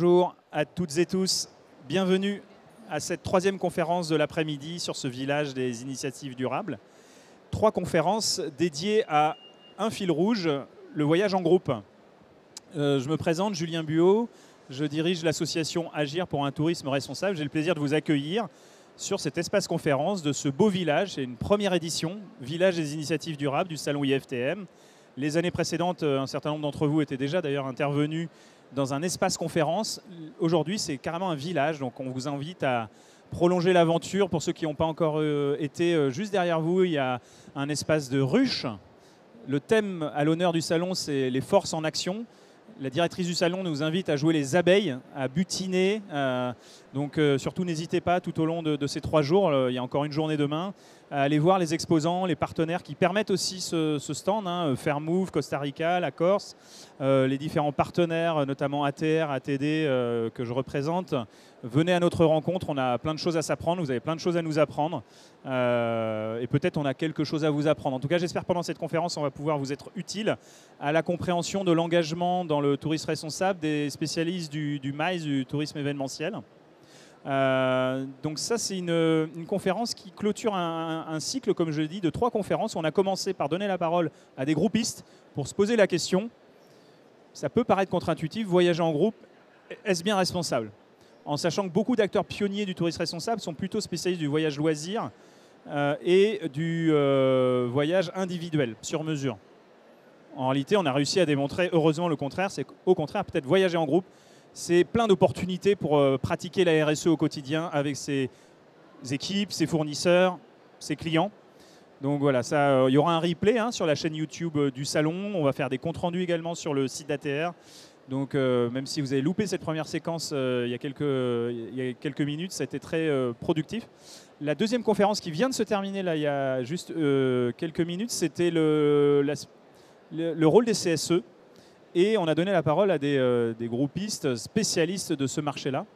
Bonjour à toutes et tous, bienvenue à cette troisième conférence de l'après-midi sur ce village des initiatives durables. 3 conférences dédiées à un fil rouge, le voyage en groupe. Je me présente, Julien Buot, je dirige l'association Agir pour un tourisme responsable. J'ai le plaisir de vous accueillir sur cet espace conférence de ce beau village. C'est une première édition, Village des initiatives durables du salon IFTM. Les années précédentes, un certain nombre d'entre vous étaient déjà d'ailleurs intervenus dans un espace conférence. Aujourd'hui, c'est carrément un village, donc on vous invite à prolonger l'aventure. Pour ceux qui n'ont pas encore été, juste derrière vous, il y a un espace de ruche. Le thème à l'honneur du salon, c'est les forces en action. La directrice du salon nous invite à jouer les abeilles, à butiner. Donc surtout, n'hésitez pas tout au long de ces 3 jours, il y a encore une journée demain, à aller voir les exposants, les partenaires qui permettent aussi ce stand, Fairmove, Costa Rica, la Corse, les différents partenaires, notamment ATR, ATD que je représente. Venez à notre rencontre, on a plein de choses à s'apprendre, vous avez plein de choses à nous apprendre et peut-être on a quelque chose à vous apprendre. En tout cas, j'espère que pendant cette conférence, on va pouvoir vous être utile à la compréhension de l'engagement dans le tourisme responsable des spécialistes du MICE, du tourisme événementiel. Donc ça, c'est une conférence qui clôture un cycle, comme je l'ai dit, de 3 conférences. On a commencé par donner la parole à des groupistes pour se poser la question. Ça peut paraître contre-intuitif, voyager en groupe, est-ce bien responsable ? En sachant que beaucoup d'acteurs pionniers du tourisme responsable sont plutôt spécialistes du voyage loisir et du voyage individuel, sur mesure. En réalité, on a réussi à démontrer, heureusement, le contraire. C'est qu'au contraire, peut-être voyager en groupe, c'est plein d'opportunités pour pratiquer la RSE au quotidien avec ses équipes, ses fournisseurs, ses clients. Donc voilà, il y aura un replay sur la chaîne YouTube du salon. On va faire des comptes rendus également sur le site d'ATR. Donc même si vous avez loupé cette première séquence il y a quelques minutes, ça a été très productif. La deuxième conférence qui vient de se terminer là, il y a juste quelques minutes, c'était le rôle des CSE. Et on a donné la parole à des groupistes spécialistes de ce marché-là.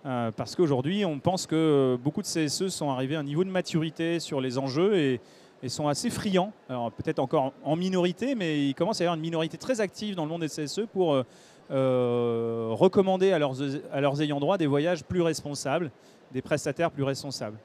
Parce qu'aujourd'hui, on pense que beaucoup de CSE sont arrivés à un niveau de maturité sur les enjeux et sont assez friands. Alors peut-être encore en minorité, mais il commence à y avoir une minorité très active dans le monde des CSE pour recommander à leurs ayants droit des voyages plus responsables, des prestataires plus responsables.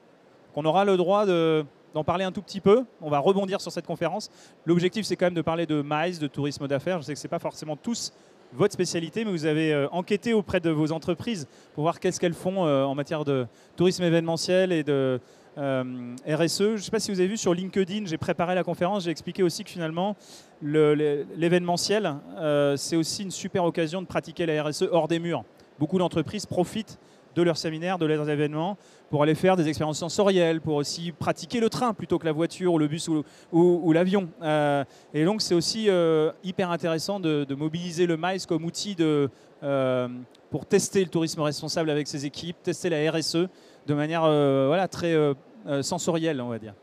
On aura le droit d'en parler un tout petit peu. On va rebondir sur cette conférence. L'objectif, c'est quand même de parler de MICE, de tourisme d'affaires. Je sais que ce n'est pas forcément tous votre spécialité, mais vous avez enquêté auprès de vos entreprises pour voir qu'est-ce qu'elles font en matière de tourisme événementiel et de RSE. Je ne sais pas si vous avez vu sur LinkedIn, j'ai préparé la conférence, j'ai expliqué aussi que finalement, l'événementiel, c'est aussi une super occasion de pratiquer la RSE hors des murs. Beaucoup d'entreprises profitent de leurs séminaires, de leurs événements, pour aller faire des expériences sensorielles, pour aussi pratiquer le train plutôt que la voiture ou le bus ou l'avion. Et donc c'est aussi hyper intéressant de mobiliser le MICE comme outil pour tester le tourisme responsable avec ses équipes, tester la RSE de manière très sensorielle, on va dire.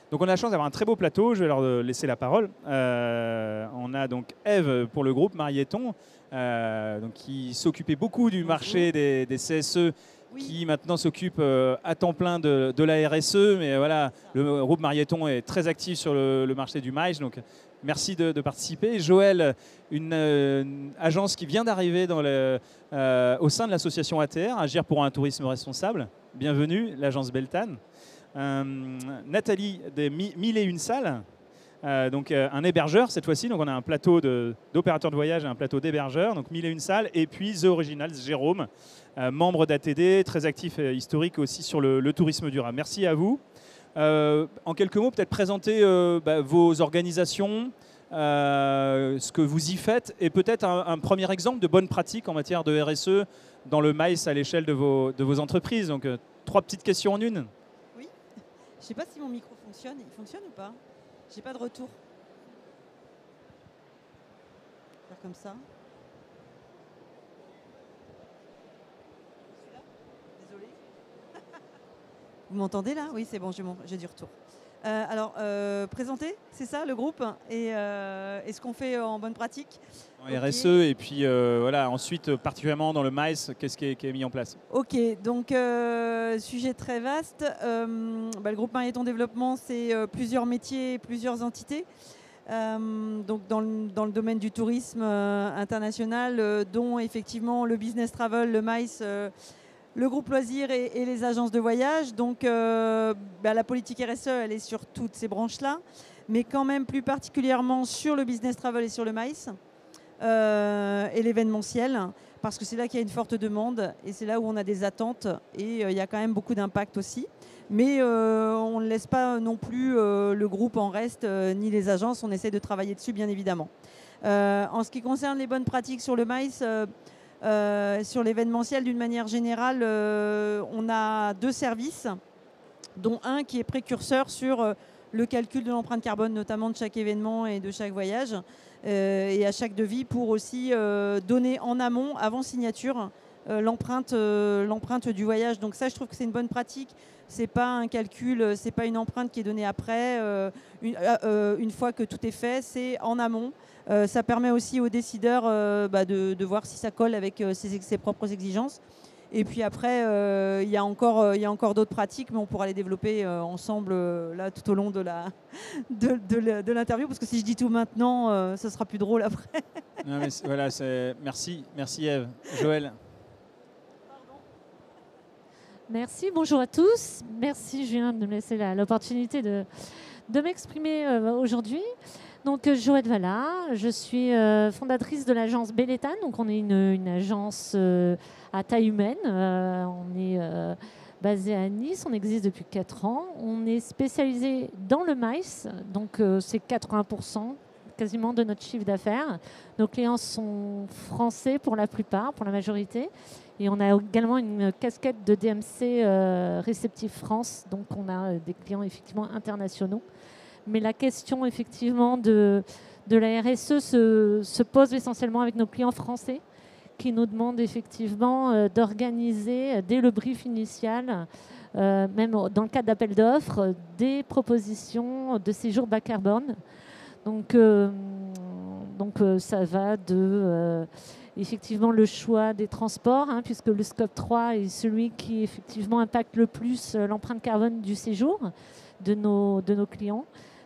Donc on a la chance d'avoir un très beau plateau, je vais leur laisser la parole. On a donc Ève pour le groupe Marieton, qui s'occupait beaucoup du marché des CSE, oui, qui maintenant s'occupe à temps plein de la RSE. Mais voilà, le groupe Marieton est très actif sur le marché du MICE, donc merci de participer. Joël, une agence qui vient d'arriver au sein de l'association ATR, Agir pour un tourisme responsable. Bienvenue, l'agence Beltane. Nathalie des 1001 salles, donc un hébergeur cette fois-ci, donc on a un plateau d'opérateurs de voyage et un plateau d'hébergeurs, donc 1001 salles, et puis The Originals, Jérôme, membre d'ATD, très actif et historique aussi sur le tourisme durable. Merci à vous. En quelques mots, peut-être présenter vos organisations, ce que vous y faites, et peut-être un premier exemple de bonne pratique en matière de RSE dans le MICE à l'échelle de vos entreprises. Donc 3 petites questions en une. Je ne sais pas si mon micro fonctionne. Il fonctionne ou pas? J'ai pas de retour. Faire comme ça. Désolée. Vous m'entendez là? Oui, c'est bon, j'ai du retour. Alors, présenter, c'est ça le groupe et ce qu'on fait en bonne pratique en RSE et puis voilà, ensuite particulièrement dans le MICE, qu'est-ce qui est mis en place? Ok, donc sujet très vaste. Le groupe Marieton Développement, c'est plusieurs métiers, plusieurs entités. Donc dans le domaine du tourisme international, dont effectivement le business travel, le MICE, le groupe loisirs et les agences de voyage. Donc la politique RSE, elle est sur toutes ces branches-là, mais quand même plus particulièrement sur le business travel et sur le MICE et l'événementiel, parce que c'est là qu'il y a une forte demande et c'est là où on a des attentes et il y a quand même beaucoup d'impact aussi. Mais on ne laisse pas non plus le groupe en reste, ni les agences. On essaie de travailler dessus, bien évidemment. En ce qui concerne les bonnes pratiques sur le MICE, sur l'événementiel, d'une manière générale, on a 2 services, dont un qui est précurseur sur le calcul de l'empreinte carbone, notamment de chaque événement et de chaque voyage, et à chaque devis, pour aussi donner en amont, avant signature, l'empreinte du voyage. Donc ça, je trouve que c'est une bonne pratique. C'est pas un calcul, c'est pas une empreinte qui est donnée après, une fois que tout est fait, c'est en amont. Ça permet aussi aux décideurs de voir si ça colle avec ses propres exigences. Et puis après, il y a encore d'autres pratiques, mais on pourra les développer ensemble là tout au long de l'interview, parce que si je dis tout maintenant, ce sera plus drôle après. Non, mais voilà, merci Ève. Joël. Merci, bonjour à tous. Merci Julien de me laisser l'opportunité de m'exprimer aujourd'hui. Donc Joël Valla, je suis fondatrice de l'agence Belletan. Donc on est une agence à taille humaine. On est basé à Nice, on existe depuis 4 ans. On est spécialisé dans le MICE, donc c'est 80% quasiment de notre chiffre d'affaires. Nos clients sont français pour la plupart, pour la majorité. Et on a également une casquette de DMC Réceptif France, donc on a des clients effectivement internationaux. Mais la question effectivement de la RSE se pose essentiellement avec nos clients français, qui nous demandent effectivement d'organiser dès le brief initial, même dans le cadre d'appel d'offres, des propositions de séjour bas carbone. Donc ça va de effectivement le choix des transports, puisque le scope 3 est celui qui effectivement impacte le plus l'empreinte carbone du séjour de nos clients.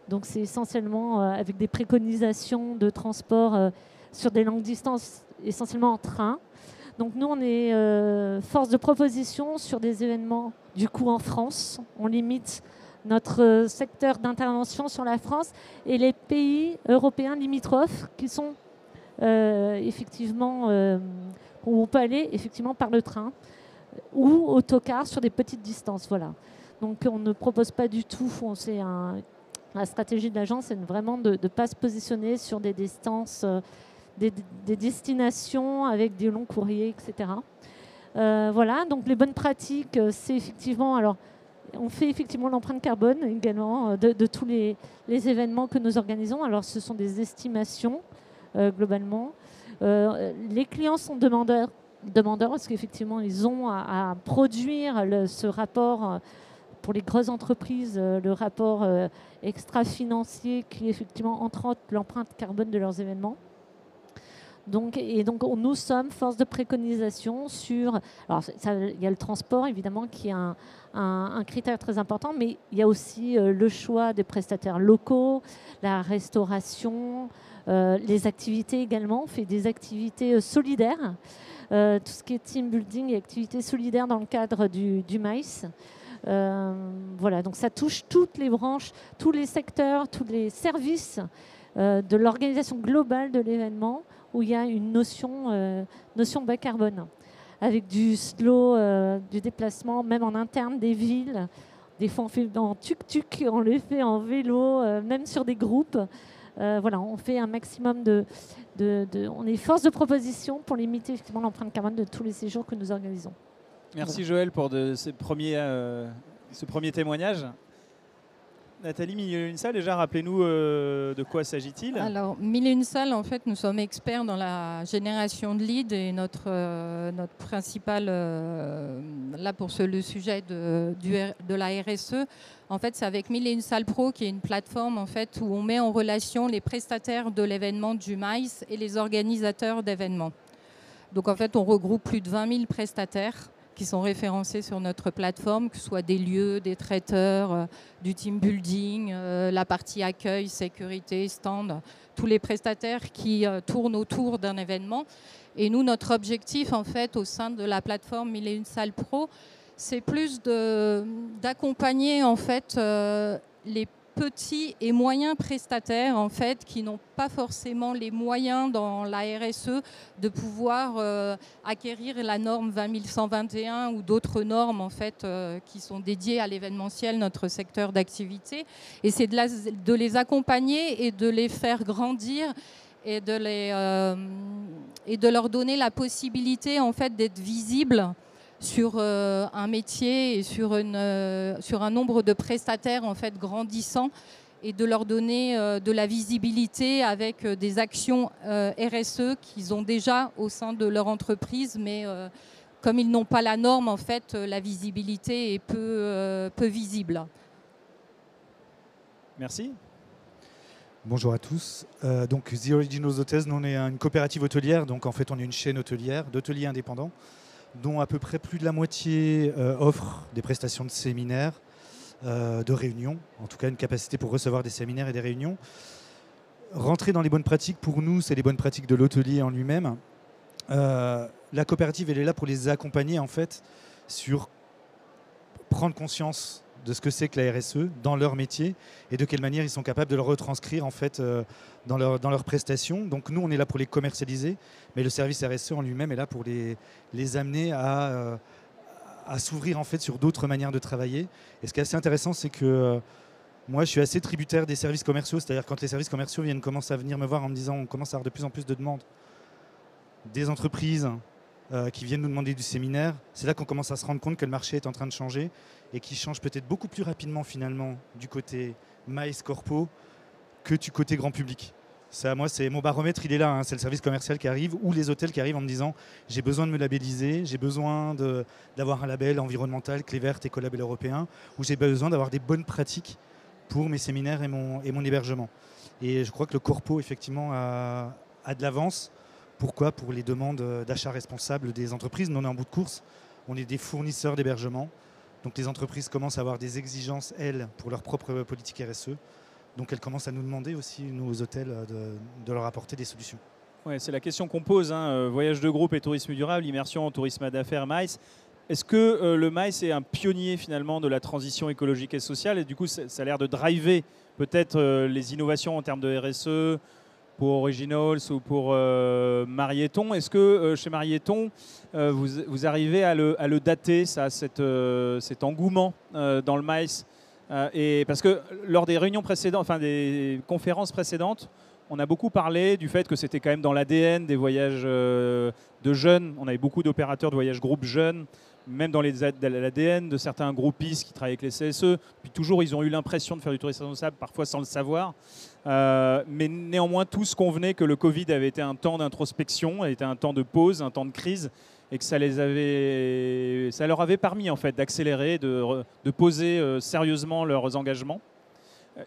Donc c'est essentiellement avec des préconisations de transport sur des longues distances, essentiellement en train. Donc nous, on est force de proposition sur des événements du coup en France. On limite notre secteur d'intervention sur la France et les pays européens limitrophes qui sont effectivement où on peut aller effectivement par le train ou autocar sur des petites distances. Voilà. Donc on ne propose pas du tout, la stratégie de l'agence, c'est vraiment de ne pas se positionner sur des distances, des destinations avec des longs courriers, etc. Voilà, donc les bonnes pratiques, c'est effectivement... Alors, on fait effectivement l'empreinte carbone également de tous les événements que nous organisons. Alors, ce sont des estimations globalement. Les clients sont demandeurs parce qu'effectivement, ils ont à produire ce rapport pour les grosses entreprises, le rapport extra-financier qui effectivement entre l'empreinte carbone de leurs événements. Donc nous sommes force de préconisation sur... Alors, il y a le transport, évidemment, qui est un critère très important, mais il y a aussi le choix des prestataires locaux, la restauration, les activités également. On fait des activités solidaires, tout ce qui est team building et activités solidaires dans le cadre du MICE. Voilà, donc ça touche toutes les branches, tous les secteurs, tous les services de l'organisation globale de l'événement, où il y a une notion bas carbone, avec du slow, du déplacement, même en interne des villes. Des fois, on fait en tuk-tuk, on le fait en vélo, même sur des groupes. Voilà, on fait un maximum on est force de proposition pour limiter effectivement l'empreinte carbone de tous les séjours que nous organisons. Merci Joël pour ce premier témoignage. Nathalie, Mille et une salles, déjà, rappelez-nous de quoi s'agit-il? Alors, Mille et une salles, en fait, nous sommes experts dans la génération de leads et notre principal, là pour le sujet de la RSE, en fait, c'est avec Mille et une salles Pro, qui est une plateforme en fait, où on met en relation les prestataires de l'événement du MICE et les organisateurs d'événements. Donc, en fait, on regroupe plus de 20 000 prestataires qui sont référencés sur notre plateforme, que ce soit des lieux, des traiteurs, du team building, la partie accueil, sécurité, stand, tous les prestataires qui tournent autour d'un événement. Et nous, notre objectif, en fait, au sein de la plateforme 1001 Salles Pro, c'est plus d'accompagner, en fait, les petits et moyens prestataires en fait, qui n'ont pas forcément les moyens dans la RSE de pouvoir acquérir la norme 20121 ou d'autres normes en fait, qui sont dédiées à l'événementiel, notre secteur d'activité. Et c'est de les accompagner et de les faire grandir et de leur donner la possibilité en fait, d'être visibles sur un métier et sur un nombre de prestataires en fait, grandissant et de leur donner de la visibilité avec des actions RSE qu'ils ont déjà au sein de leur entreprise, mais comme ils n'ont pas la norme, en fait, la visibilité est peu visible. Merci. Bonjour à tous. Donc The Originals Hotels, nous on est une coopérative hôtelière, donc en fait on est une chaîne hôtelière d'hôteliers indépendants, dont à peu près plus de la moitié offrent des prestations de séminaires, de réunions, en tout cas une capacité pour recevoir des séminaires et des réunions. Rentrer dans les bonnes pratiques, pour nous, c'est les bonnes pratiques de l'hôtelier en lui-même. La coopérative, elle est là pour les accompagner en fait sur prendre conscience de ce que c'est que la RSE dans leur métier et de quelle manière ils sont capables de le retranscrire en fait dans leurs prestations. Donc nous, on est là pour les commercialiser, mais le service RSE en lui-même est là pour les amener à s'ouvrir en fait sur d'autres manières de travailler. Et ce qui est assez intéressant, c'est que moi, je suis assez tributaire des services commerciaux, c'est-à-dire quand les services commerciaux commencent à venir me voir en me disant on commence à avoir de plus en plus de demandes des entreprises qui viennent nous demander du séminaire, c'est là qu'on commence à se rendre compte que le marché est en train de changer et qui change peut-être beaucoup plus rapidement finalement du côté MICE Corpo que du côté grand public. Ça, moi, c'est mon baromètre, il est là, hein, c'est le service commercial qui arrive ou les hôtels qui arrivent en me disant j'ai besoin de me labelliser, j'ai besoin d'avoir un label environnemental, clé verte, écolabel européen, ou j'ai besoin d'avoir des bonnes pratiques pour mes séminaires et mon hébergement. Et je crois que le corpo, effectivement, a de l'avance. Pourquoi ? Pour les demandes d'achat responsable des entreprises. Nous, on est en bout de course, on est des fournisseurs d'hébergement. Donc les entreprises commencent à avoir des exigences, elles, pour leur propre politique RSE. Donc elles commencent à nous demander aussi, nous, aux hôtels, de leur apporter des solutions. Ouais, c'est la question qu'on pose, hein. Voyage de groupe et tourisme durable, immersion en tourisme d'affaires, MICE. Est-ce que le MICE est un pionnier finalement de la transition écologique et sociale ? Et du coup, ça a l'air de driver peut-être les innovations en termes de RSE, pour Originals ou pour Marieton. Est-ce que chez Marieton, vous arrivez à le dater, ça, cet engouement dans le MICE et parce que lors des réunions précédentes, enfin des conférences précédentes, on a beaucoup parlé du fait que c'était quand même dans l'ADN des voyages de jeunes. On avait beaucoup d'opérateurs de voyages groupes jeunes, même dans l'ADN de certains groupistes qui travaillent avec les CSE. Puis toujours, ils ont eu l'impression de faire du tourisme responsable, parfois sans le savoir. Mais néanmoins, tous convenaient que le Covid avait été un temps d'introspection, avait été un temps de pause, un temps de crise, et que ça leur avait permis en fait d'accélérer, de poser sérieusement leurs engagements,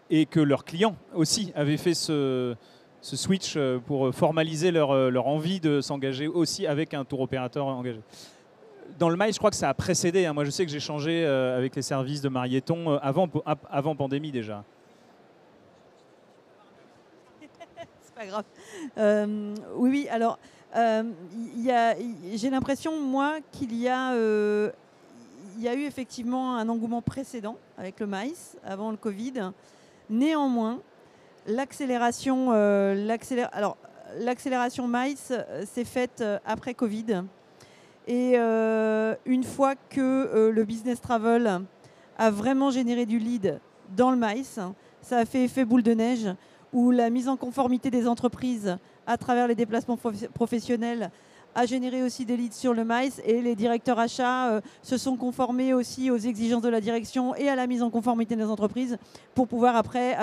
et que leurs clients aussi avaient fait ce switch pour formaliser leur envie de s'engager aussi avec un tour opérateur engagé. Dans le MICE, je crois que ça a précédé, hein. Moi, je sais que j'ai changé avec les services de Marieton avant pandémie déjà. C'est pas grave. Oui, alors, j'ai l'impression, moi, qu'il y a eu effectivement un engouement précédent avec le MICE, avant le Covid. Néanmoins, l'accélération MICE s'est faite après Covid. Et une fois que le business travel a vraiment généré du lead dans le MICE, ça a fait effet boule de neige où la mise en conformité des entreprises à travers les déplacements professionnels a généré aussi des leads sur le MICE et les directeurs achats se sont conformés aussi aux exigences de la direction et à la mise en conformité des entreprises pour pouvoir après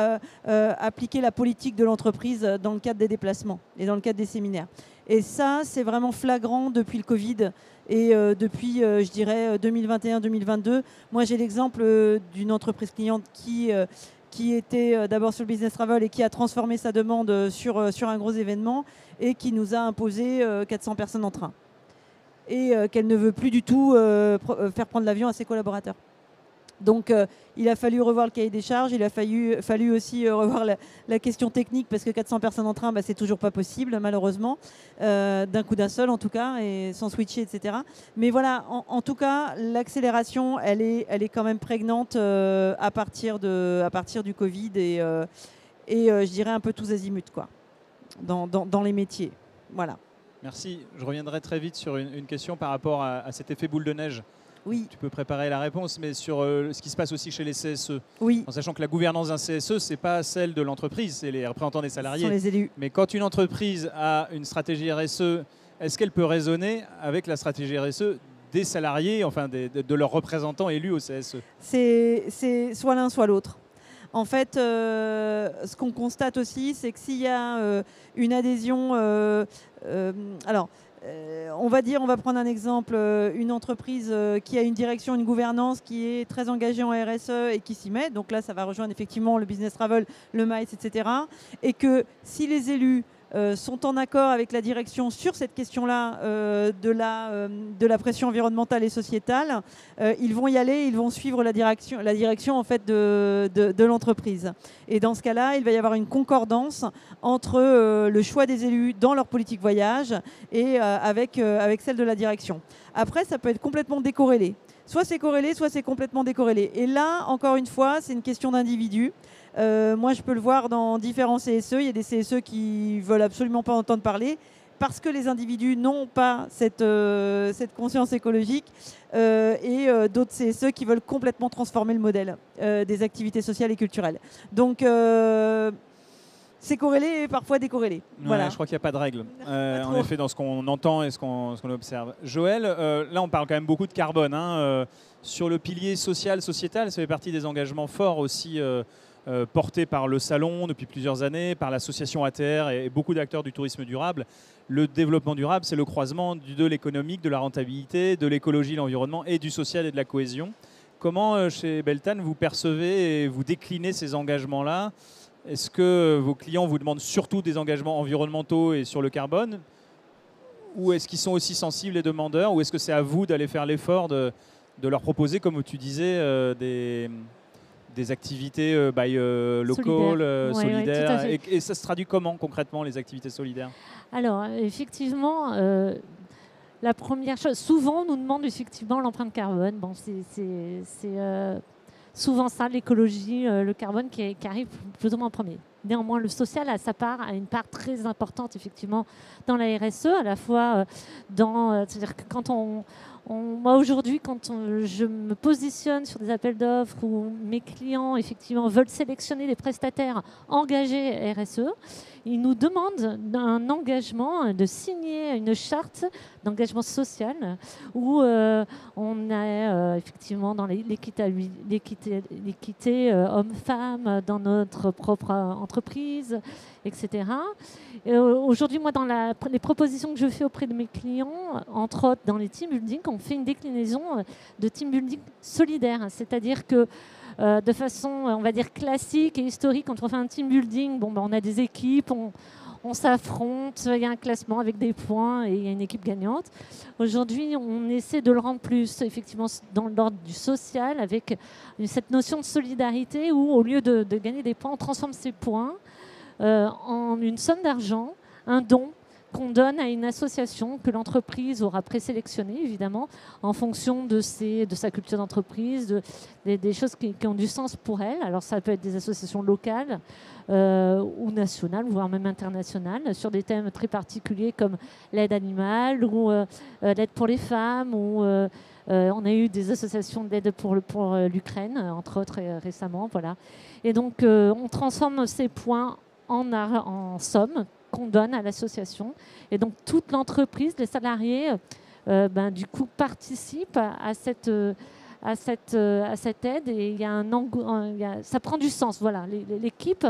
appliquer la politique de l'entreprise dans le cadre des déplacements et dans le cadre des séminaires. Et ça, c'est vraiment flagrant depuis le Covid et depuis, je dirais, 2021-2022. Moi, j'ai l'exemple d'une entreprise cliente qui était d'abord sur le business travel et qui a transformé sa demande sur un gros événement et qui nous a imposé 400 personnes en train. et qu'elle ne veut plus du tout faire prendre l'avion à ses collaborateurs. Donc il a fallu revoir le cahier des charges, il a fallu aussi revoir la question technique parce que 400 personnes en train, c'est toujours pas possible malheureusement, d'un coup d'un seul en tout cas, et sans switcher, etc. Mais voilà, en tout cas, l'accélération, elle est quand même prégnante à partir du Covid et je dirais un peu tous azimuts quoi, dans les métiers. Voilà. Merci. Je reviendrai très vite sur une question par rapport à cet effet boule de neige. Oui. Tu peux préparer la réponse, mais sur ce qui se passe aussi chez les CSE. Oui. En sachant que la gouvernance d'un CSE, ce n'est pas celle de l'entreprise, c'est les représentants des salariés. Ce sont les élus. Mais quand une entreprise a une stratégie RSE, est-ce qu'elle peut raisonner avec la stratégie RSE des salariés, enfin de leurs représentants élus au CSE? C'est soit l'un, soit l'autre. En fait, ce qu'on constate aussi, c'est que s'il y a une adhésion... on va prendre un exemple, une entreprise qui a une direction, une gouvernance qui est très engagée en RSE et qui s'y met. Donc là, ça va rejoindre effectivement le business travel, le MICE, etc. Et que si les élus sont en accord avec la direction sur cette question-là de la pression environnementale et sociétale, ils vont y aller, ils vont suivre la direction en fait de l'entreprise. Et dans ce cas-là, il va y avoir une concordance entre le choix des élus dans leur politique voyage et avec celle de la direction. Après, ça peut être complètement décorrélé. Soit c'est corrélé, soit c'est complètement décorrélé. Et là, encore une fois, c'est une question d'individu. Moi, je peux le voir dans différents CSE. Il y a des CSE qui veulent absolument pas entendre parler parce que les individus n'ont pas cette conscience écologique et d'autres CSE qui veulent complètement transformer le modèle des activités sociales et culturelles. Donc, c'est corrélé et parfois décorrélé. Ouais, voilà. Je crois qu'il n'y a pas de règle, en effet, dans ce qu'on entend et ce qu'on observe. Joël, là, on parle quand même beaucoup de carbone. Sur le pilier social, sociétal, ça fait partie des engagements forts aussi portés par le Salon depuis plusieurs années, par l'association ATR et beaucoup d'acteurs du tourisme durable. Le développement durable, c'est le croisement de l'économique, de la rentabilité, de l'écologie, l'environnement et du social et de la cohésion. Comment, chez Beltane, vous percevez et vous déclinez ces engagements-là? Est-ce que vos clients vous demandent surtout des engagements environnementaux et sur le carbone? Ou est-ce qu'ils sont aussi sensibles et demandeurs? Ou est-ce que c'est à vous d'aller faire l'effort de leur proposer, comme tu disais, des activités locales, solidaires ouais, et ça se traduit comment concrètement, les activités solidaires? Alors, effectivement, la première chose, souvent on nous demande effectivement l'empreinte carbone. Bon, c'est souvent ça, l'écologie, le carbone qui arrive plus ou moins en premier. Néanmoins, le social a une part très importante effectivement dans la RSE, à la fois c'est-à-dire que quand moi aujourd'hui, quand je me positionne sur des appels d'offres où mes clients effectivement veulent sélectionner des prestataires engagés RSE, ils nous demandent un engagement, de signer une charte d'engagement social où on a effectivement dans l'équité homme-femme dans notre propre entreprise, etc. Aujourd'hui, moi, dans les propositions que je fais auprès de mes clients, entre autres dans les team building, on fait une déclinaison de team building solidaire. C'est-à-dire que de façon, on va dire, classique et historique, quand on fait un team building, on a des équipes, on s'affronte, il y a un classement avec des points et il y a une équipe gagnante. Aujourd'hui, on essaie de le rendre plus, effectivement, dans l'ordre du social, avec cette notion de solidarité où, au lieu de gagner des points, on transforme ces points en une somme d'argent, un don qu'on donne à une association que l'entreprise aura présélectionnée, évidemment, en fonction de sa culture d'entreprise, des choses qui ont du sens pour elle. Alors ça peut être des associations locales ou nationales, voire même internationales, sur des thèmes très particuliers comme l'aide animale ou l'aide pour les femmes. Ou, on a eu des associations d'aide pour l'Ukraine, entre autres récemment. Voilà. Et donc on transforme ces points en somme qu'on donne à l'association. Et donc, toute l'entreprise, les salariés, du coup, participent à cette aide et il y a ça prend du sens. Voilà. L'équipe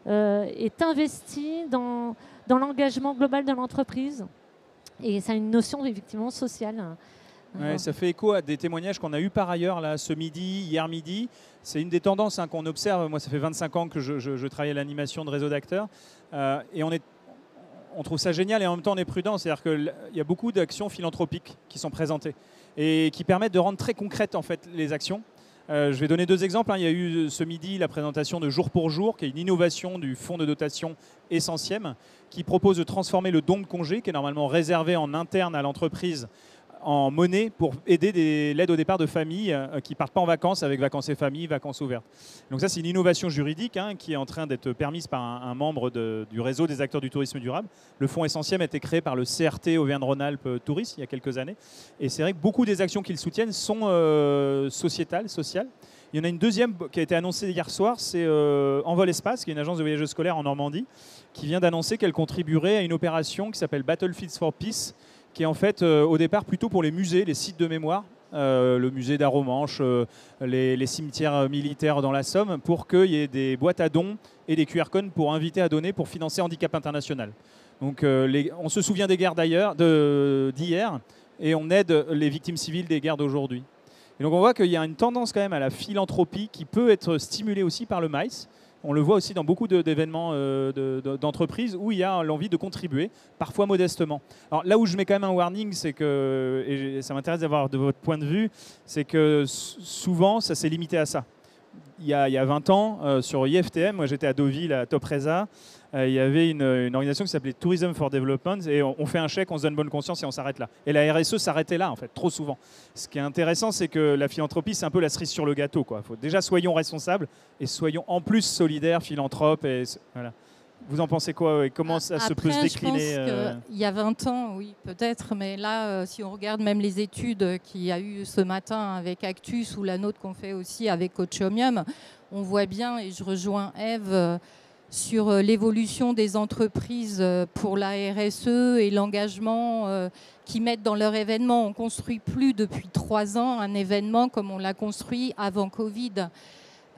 est investie dans l'engagement global de l'entreprise et ça a une notion, effectivement, sociale. Ouais, ça fait écho à des témoignages qu'on a eu par ailleurs là, hier midi. C'est une des tendances qu'on observe. Moi, ça fait 25 ans que je travaille à l'animation de réseaux d'acteurs. Et on trouve ça génial et en même temps on est prudent. C'est-à-dire qu'il y a beaucoup d'actions philanthropiques qui sont présentées et qui permettent de rendre très concrètes en fait, les actions. Je vais donner 2 exemples. Il y a eu ce midi la présentation de Jour pour Jour, qui est une innovation du fonds de dotation Essentiem, qui propose de transformer le don de congé, qui est normalement réservé en interne à l'entreprise, en monnaie pour aider l'aide au départ de familles qui ne partent pas en vacances avec Vacances et Familles, Vacances Ouvertes. Donc ça, c'est une innovation juridique qui est en train d'être permise par un membre du réseau des acteurs du tourisme durable. Le fonds Essentiem a été créé par le CRT Auvergne-Rhône-Alpes Tourisme il y a quelques années. Et c'est vrai que beaucoup des actions qu'ils soutiennent sont sociétales. Il y en a une deuxième qui a été annoncée hier soir, c'est Envol Espace, qui est une agence de voyageurs scolaires en Normandie, qui vient d'annoncer qu'elle contribuerait à une opération qui s'appelle Battlefields for Peace, qui est en fait au départ plutôt pour les musées, les sites de mémoire, le musée d'Arromanches, les cimetières militaires dans la Somme, pour qu'il y ait des boîtes à dons et des QR codes pour inviter à donner pour financer Handicap International. Donc on se souvient des guerres d'hier et on aide les victimes civiles des guerres d'aujourd'hui. Et donc on voit qu'il y a une tendance quand même à la philanthropie qui peut être stimulée aussi par le MICE. On le voit aussi dans beaucoup d'événements d'entreprises où il y a l'envie de contribuer, parfois modestement. Alors là où je mets quand même un warning, c'est que, et ça m'intéresse d'avoir de votre point de vue, c'est que souvent ça s'est limité à ça. Il y a 20 ans, sur IFTM, moi j'étais à Deauville, à Topresa, il y avait une organisation qui s'appelait Tourism for Development et on fait un chèque, on se donne bonne conscience et on s'arrête là. Et la RSE s'arrêtait là, en fait, trop souvent. Ce qui est intéressant, c'est que la philanthropie, c'est un peu la cerise sur le gâteau, quoi. Déjà, soyons responsables et soyons en plus solidaires, philanthropes. Et, voilà. Vous en pensez quoi et comment ça peut se décliner je pense qu'il y a 20 ans, oui, peut-être, mais là, si on regarde même les études qu'il y a eu ce matin avec Actus ou la nôtre qu'on fait aussi avec Coachomium, on voit bien, et je rejoins Ève, sur l'évolution des entreprises pour la RSE et l'engagement qu'ils mettent dans leur événement. On ne construit plus depuis 3 ans un événement comme on l'a construit avant Covid.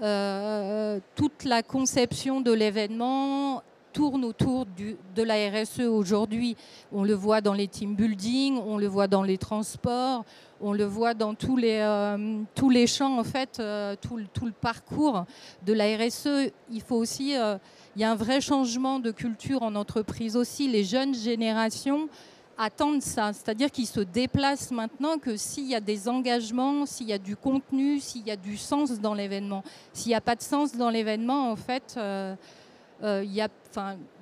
Toute la conception de l'événement tourne autour de la RSE aujourd'hui. On le voit dans les team building, on le voit dans les transports, on le voit dans tous les champs, en fait, tout le parcours de la RSE. Il faut aussi, il y a un vrai changement de culture en entreprise aussi. Les jeunes générations attendent ça, c'est-à-dire qu'ils se déplacent maintenant que s'il y a des engagements, s'il y a du contenu, s'il y a du sens dans l'événement. S'il n'y a pas de sens dans l'événement, en fait,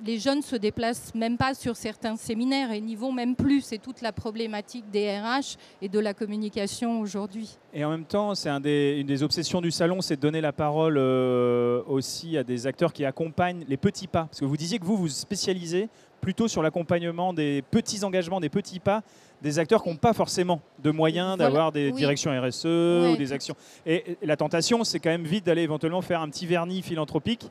les jeunes ne se déplacent même pas sur certains séminaires et n'y vont même plus. C'est toute la problématique des RH et de la communication aujourd'hui. Et en même temps, c'est une des obsessions du salon, c'est de donner la parole aussi à des acteurs qui accompagnent les petits pas. Parce que vous disiez que vous spécialisez plutôt sur l'accompagnement des petits engagements, des petits pas, des acteurs qui n'ont pas forcément de moyens d'avoir des directions RSE ou des actions. Et la tentation, c'est quand même vite d'aller éventuellement faire un petit vernis philanthropique.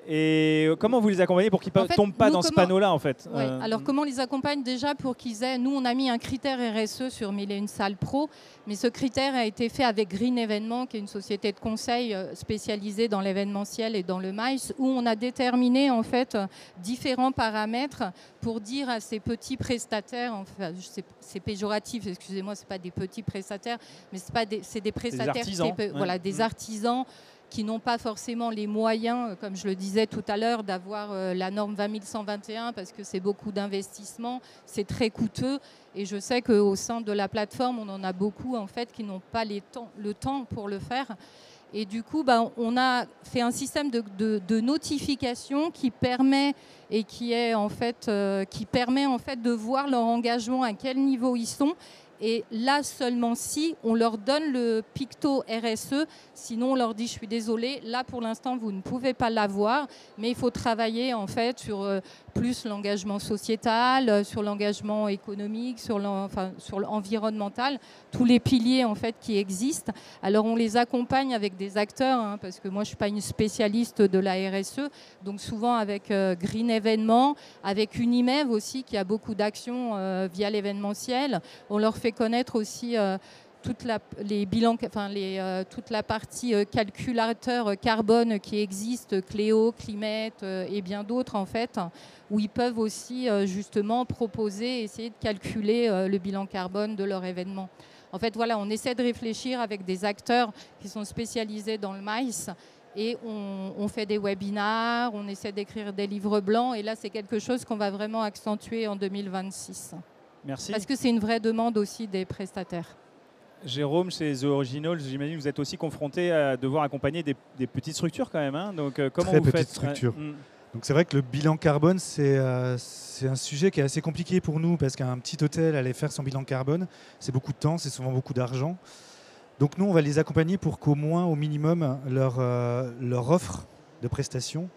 Et comment vous les accompagnez pour qu'ils ne tombent pas dans ce panneau-là, en fait? Alors, comment on les accompagne déjà pour qu'ils aient... Nous, on a mis un critère RSE sur 1001 salles pro, mais ce critère a été fait avec Green Événements, qui est une société de conseil spécialisée dans l'événementiel et dans le MICE, où on a déterminé, en fait, différents paramètres pour dire à ces petits prestataires, enfin, c'est péjoratif, excusez-moi, ce n'est pas des petits prestataires, mais c'est des prestataires, des artisans, voilà, des artisans, qui n'ont pas forcément les moyens, comme je le disais tout à l'heure, d'avoir la norme 20121 parce que c'est beaucoup d'investissement, c'est très coûteux. Et je sais qu'au sein de la plateforme, on en a beaucoup en fait, qui n'ont pas le temps pour le faire. Et du coup, on a fait un système de notification qui permet de voir leur engagement, à quel niveau ils sont. Et là seulement si on leur donne le picto RSE, sinon on leur dit je suis désolé, là pour l'instant vous ne pouvez pas l'avoir, mais il faut travailler en fait sur plus l'engagement sociétal, sur l'engagement économique, sur l'environnemental, tous les piliers en fait qui existent. Alors on les accompagne avec des acteurs, parce que moi je ne suis pas une spécialiste de la RSE, donc souvent avec Green Événements, avec Unimev aussi qui a beaucoup d'actions via l'événementiel. On leur fait connaître aussi toute la partie calculateur carbone qui existe, Cléo, Climate et bien d'autres en fait, où ils peuvent aussi justement proposer, essayer de calculer le bilan carbone de leur événement. En fait, voilà, on essaie de réfléchir avec des acteurs qui sont spécialisés dans le MICE Et on fait des webinars, on essaie d'écrire des livres blancs. Et là, c'est quelque chose qu'on va vraiment accentuer en 2026. Merci. Parce que c'est une vraie demande aussi des prestataires. Jérôme, chez The Originals, j'imagine que vous êtes aussi confronté à devoir accompagner des petites structures quand même. Hein. Donc, comment Très vous petites faites structures. Donc c'est vrai que le bilan carbone, c'est un sujet qui est assez compliqué pour nous parce qu'un petit hôtel, aller faire son bilan carbone, c'est beaucoup de temps, c'est souvent beaucoup d'argent. Donc nous, on va les accompagner pour qu'au moins, au minimum, leur offre de prestations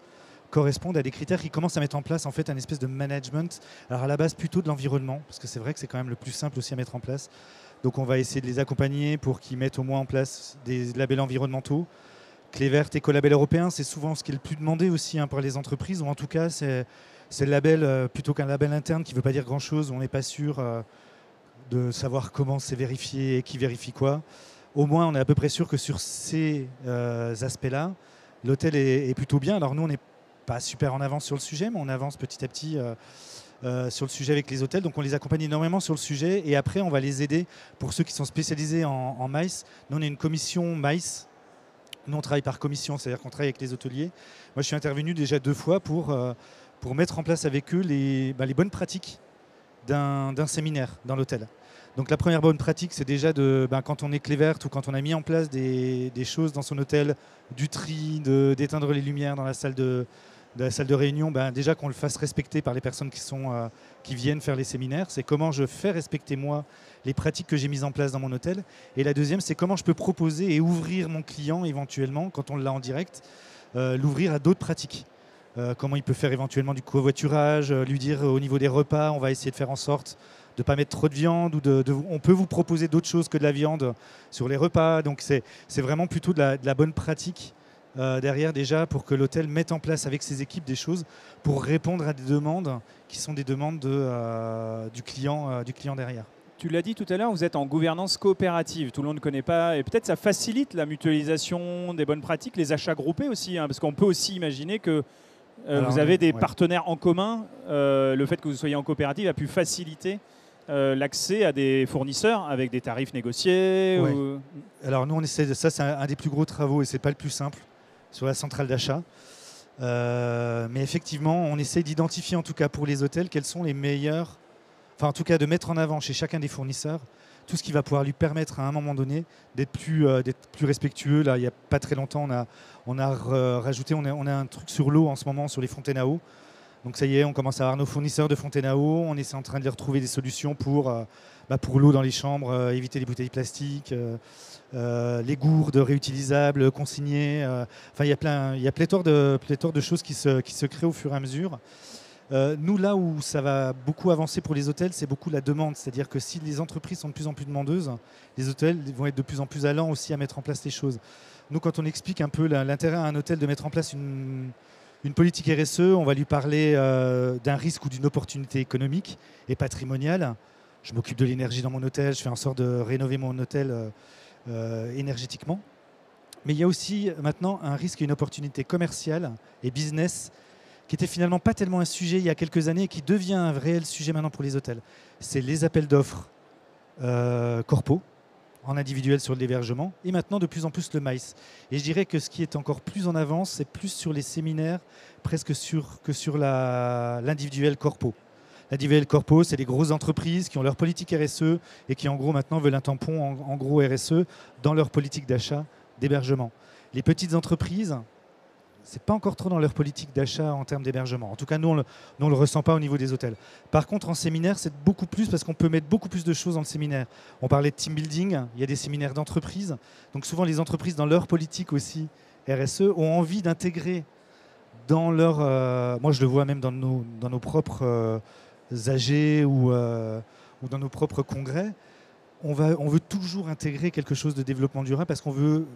corresponde à des critères qui commencent à mettre en place en fait un espèce de management. Alors à la base plutôt de l'environnement, parce que c'est vrai que c'est quand même le plus simple aussi à mettre en place. Donc on va essayer de les accompagner pour qu'ils mettent au moins en place des labels environnementaux. Clé verte, écolabel européen, c'est souvent ce qui est le plus demandé aussi par les entreprises, ou en tout cas c'est le label plutôt qu'un label interne qui ne veut pas dire grand-chose, où on n'est pas sûr de savoir comment c'est vérifié et qui vérifie quoi. Au moins on est à peu près sûr que sur ces aspects-là, l'hôtel est plutôt bien. Alors nous on n'est pas super en avance sur le sujet, mais on avance petit à petit sur le sujet avec les hôtels. Donc on les accompagne énormément sur le sujet et après on va les aider pour ceux qui sont spécialisés en MICE. Nous on est une commission MICE. Nous on travaille par commission, c'est-à-dire qu'on travaille avec les hôteliers. Moi je suis intervenu déjà 2 fois pour mettre en place avec eux les bonnes pratiques d'un séminaire dans l'hôtel. Donc la première bonne pratique, c'est déjà quand on est clé verte ou quand on a mis en place des choses dans son hôtel, du tri, d'éteindre les lumières dans la salle de réunion, déjà qu'on le fasse respecter par les personnes qui viennent faire les séminaires. C'est comment je fais respecter moi les pratiques que j'ai mises en place dans mon hôtel. Et la deuxième, c'est comment je peux proposer et ouvrir mon client éventuellement, quand on l'a en direct, l'ouvrir à d'autres pratiques. Comment il peut faire éventuellement du covoiturage, lui dire au niveau des repas, on va essayer de faire en sorte de ne pas mettre trop de viande, ou on peut vous proposer d'autres choses que de la viande sur les repas. Donc c'est vraiment plutôt de la bonne pratique derrière déjà pour que l'hôtel mette en place avec ses équipes des choses pour répondre à des demandes qui sont des demandes du client derrière. Tu l'as dit tout à l'heure, vous êtes en gouvernance coopérative. Tout le monde ne connaît pas. Et peut-être ça facilite la mutualisation des bonnes pratiques, les achats groupés aussi. Parce qu'on peut aussi imaginer que vous avez des partenaires en commun. Le fait que vous soyez en coopérative a pu faciliter l'accès à des fournisseurs avec des tarifs négociés. Ouais. Alors nous, on essaie ça, c'est un des plus gros travaux et c'est pas le plus simple sur la centrale d'achat. Mais effectivement, on essaie d'identifier en tout cas pour les hôtels quels sont les meilleurs, enfin en tout cas de mettre en avant chez chacun des fournisseurs tout ce qui va pouvoir lui permettre à un moment donné d'être plus respectueux. Là, il n'y a pas très longtemps, on a rajouté, on a un truc sur l'eau en ce moment, sur les fontaines à eau. Donc ça y est, on commence à avoir nos fournisseurs de fontaines à eau. On est en train de les retrouver des solutions pour l'eau dans les chambres, éviter les bouteilles plastiques, les gourdes réutilisables, consignées. Enfin, il y a pléthore de choses qui se créent au fur et à mesure. Nous, là où ça va beaucoup avancer pour les hôtels, c'est beaucoup la demande. C'est-à-dire que si les entreprises sont de plus en plus demandeuses, les hôtels vont être de plus en plus allants aussi à mettre en place les choses. Nous, quand on explique un peu l'intérêt à un hôtel de mettre en place une politique RSE, on va lui parler d'un risque ou d'une opportunité économique et patrimoniale. Je m'occupe de l'énergie dans mon hôtel, je fais en sorte de rénover mon hôtel énergétiquement. Mais il y a aussi maintenant un risque et une opportunité commerciale et business qui était finalement pas tellement un sujet il y a quelques années et qui devient un réel sujet maintenant pour les hôtels. C'est les appels d'offres corpo, en individuel sur l'hébergement, et maintenant de plus en plus le MICE. Et je dirais que ce qui est encore plus en avance, c'est plus sur les séminaires, presque que sur l'individuel corpo. L'individuel corpo, c'est les grosses entreprises qui ont leur politique RSE et qui en gros maintenant veulent un tampon en gros RSE dans leur politique d'achat d'hébergement. Les petites entreprises, c'est pas encore trop dans leur politique d'achat en termes d'hébergement. En tout cas, nous, on le ressent pas au niveau des hôtels. Par contre, en séminaire, c'est beaucoup plus parce qu'on peut mettre beaucoup plus de choses dans le séminaire. On parlait de team building, il y a des séminaires d'entreprise. Donc souvent, les entreprises, dans leur politique aussi RSE, ont envie d'intégrer dans leur... moi, je le vois même dans nos propres AG ou dans nos propres congrès. On veut toujours intégrer quelque chose de développement durable parce qu'on veut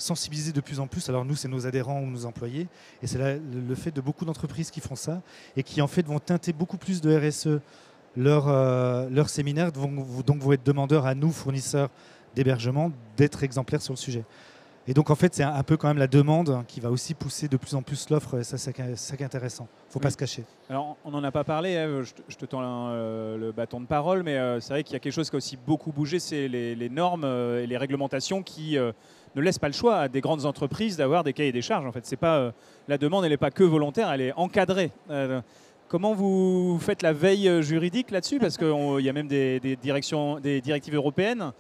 sensibiliser de plus en plus. Alors nous, c'est nos adhérents ou nos employés. Et c'est le fait de beaucoup d'entreprises qui font ça et qui en fait vont teinter beaucoup plus de RSE leurs séminaires, donc vont être demandeurs à nous, fournisseurs d'hébergement, d'être exemplaires sur le sujet. Et donc en fait, c'est un peu quand même la demande qui va aussi pousser de plus en plus l'offre. Et ça, c'est ça qui est intéressant. Il ne faut pas se cacher. Alors, on n'en a pas parlé, hein, je te tends le bâton de parole, mais c'est vrai qu'il y a quelque chose qui a aussi beaucoup bougé, c'est les normes et les réglementations qui ne laisse pas le choix à des grandes entreprises d'avoir des cahiers des charges. En fait, c'est pas, la demande, elle n'est pas que volontaire, elle est encadrée. Comment vous faites la veille juridique là-dessus? Parce qu'il y a même des directives européennes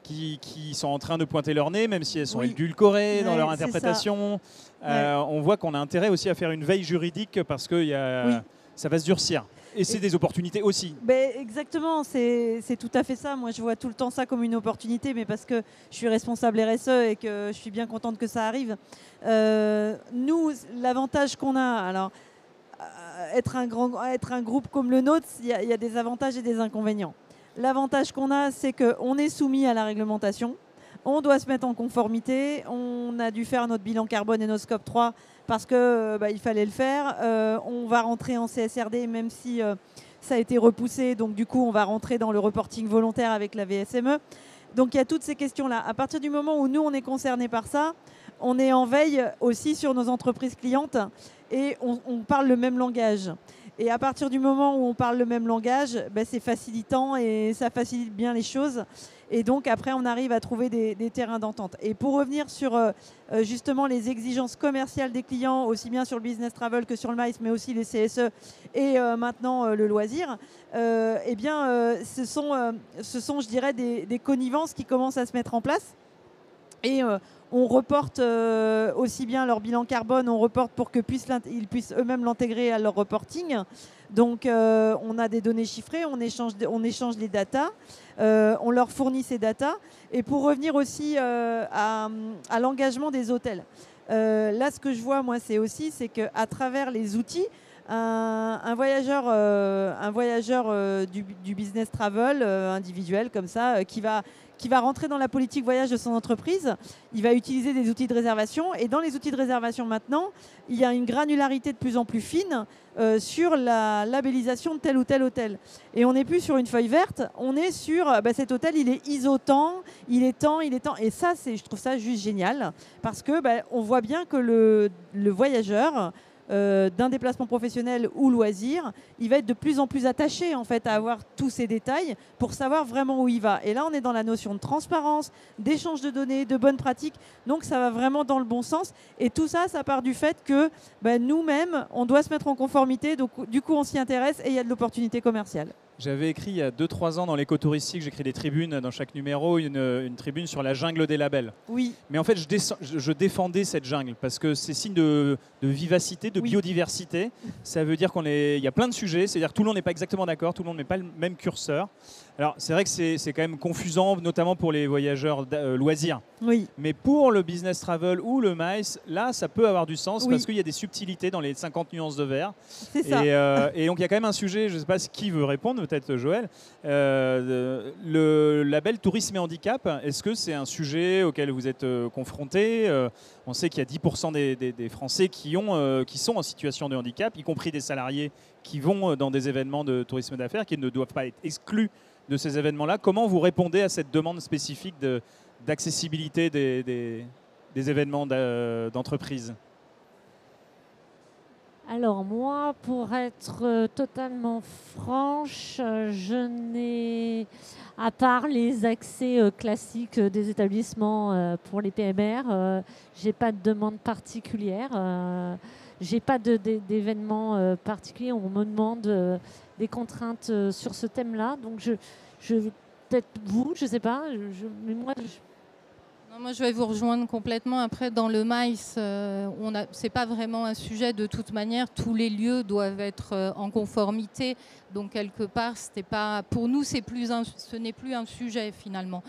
qui sont en train de pointer leur nez, même si elles sont édulcorées dans leur interprétation. On voit qu'on a intérêt aussi à faire une veille juridique parce que ça va se durcir. Et c'est des opportunités aussi. Exactement, c'est tout à fait ça. Moi, je vois tout le temps ça comme une opportunité, mais parce que je suis responsable RSE et que je suis bien contente que ça arrive. Nous, l'avantage qu'on a, alors, être un groupe comme le nôtre, il y a des avantages et des inconvénients. L'avantage qu'on a, c'est qu'on est soumis à la réglementation. On doit se mettre en conformité. On a dû faire notre bilan carbone et nos scope 3 parce qu'il fallait le faire. On va rentrer en CSRD, même si ça a été repoussé. Donc, du coup, on va rentrer dans le reporting volontaire avec la VSME. Donc, il y a toutes ces questions-là. À partir du moment où nous, on est concernés par ça, on est en veille aussi sur nos entreprises clientes et on parle le même langage. Et à partir du moment où on parle le même langage, c'est facilitant et ça facilite bien les choses. Et donc, après, on arrive à trouver des terrains d'entente. Et pour revenir sur justement les exigences commerciales des clients, aussi bien sur le business travel que sur le MICE, mais aussi les CSE et maintenant le loisir, ce sont, je dirais, des connivences qui commencent à se mettre en place. Et on reporte aussi bien leur bilan carbone, on reporte pour qu'ils puissent eux-mêmes l'intégrer à leur reporting. Donc, on a des données chiffrées, on échange les datas, on leur fournit ces datas. Et pour revenir aussi à l'engagement des hôtels, là, ce que je vois, moi, c'est qu'à travers les outils, un voyageur du business travel individuel comme ça, qui va rentrer dans la politique voyage de son entreprise, il va utiliser des outils de réservation. Et dans les outils de réservation maintenant, il y a une granularité de plus en plus fine sur la labellisation de tel ou tel hôtel. Et on n'est plus sur une feuille verte, on est sur cet hôtel, il est ISO temps, il est temps. Et ça, je trouve ça juste génial parce que on voit bien que le voyageur d'un déplacement professionnel ou loisir, il va être de plus en plus attaché en fait à avoir tous ces détails pour savoir vraiment où il va. Et là, on est dans la notion de transparence, d'échange de données, de bonnes pratiques. Donc, ça va vraiment dans le bon sens. Et tout ça, ça part du fait que nous-mêmes, on doit se mettre en conformité. Donc, du coup, on s'y intéresse et il y a de l'opportunité commerciale. J'avais écrit il y a 2-3 ans dans l'écotouristique, j'écris des tribunes dans chaque numéro, une tribune sur la jungle des labels. Oui. Mais en fait, je défendais cette jungle parce que c'est signe de vivacité, de biodiversité. Ça veut dire il y a plein de sujets, c'est-à-dire que tout le monde n'est pas exactement d'accord, tout le monde n'est pas le même curseur. Alors, c'est vrai que c'est quand même confusant, notamment pour les voyageurs loisirs. Oui. Mais pour le business travel ou le MICE, là, ça peut avoir du sens parce qu'il y a des subtilités dans les 50 nuances de vert. C'est ça. Et donc, il y a quand même un sujet, je ne sais pas qui veut répondre, peut-être Joël. Le label tourisme et handicap, est-ce que c'est un sujet auquel vous êtes confrontés? On sait qu'il y a 10% des Français qui sont en situation de handicap, y compris des salariés qui vont dans des événements de tourisme d'affaires, qui ne doivent pas être exclus de ces événements-là. Comment vous répondez à cette demande spécifique d'accessibilité des événements d'entreprise? Alors moi, pour être totalement franche, je n'ai, à part les accès classiques des établissements pour les PMR, j'ai pas de demande particulière. J'ai pas d'événement particulier où on me demande des contraintes sur ce thème-là. Donc peut-être vous, je sais pas. Mais moi, moi, je vais vous rejoindre complètement. Après, dans le MICE, c'est pas vraiment un sujet de toute manière. Tous les lieux doivent être en conformité. Donc, quelque part, pour nous, ce n'est plus un sujet finalement.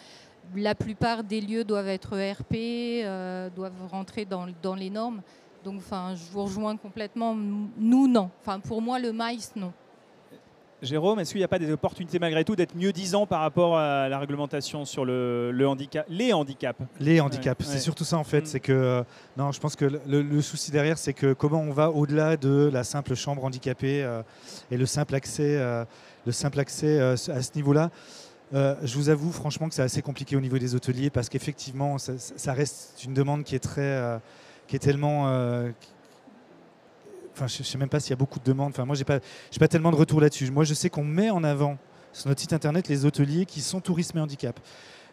La plupart des lieux doivent être ERP, doivent rentrer dans les normes. Donc, je vous rejoins complètement. Nous, non. Pour moi, le MICE, non. Jérôme, est-ce qu'il n'y a pas des opportunités malgré tout d'être mieux disant par rapport à la réglementation sur les handicaps? Les handicaps, c'est surtout ça en fait. C'est que non, je pense que le souci derrière, c'est que comment on va au-delà de la simple chambre handicapée et le simple accès à ce niveau-là. Je vous avoue franchement que c'est assez compliqué au niveau des hôteliers parce qu'effectivement, ça reste une demande qui est tellement Enfin, je ne sais même pas s'il y a beaucoup de demandes. Enfin, moi, j'ai pas tellement de retours là-dessus. Moi, je sais qu'on met en avant sur notre site internet les hôteliers qui sont tourisme et handicap.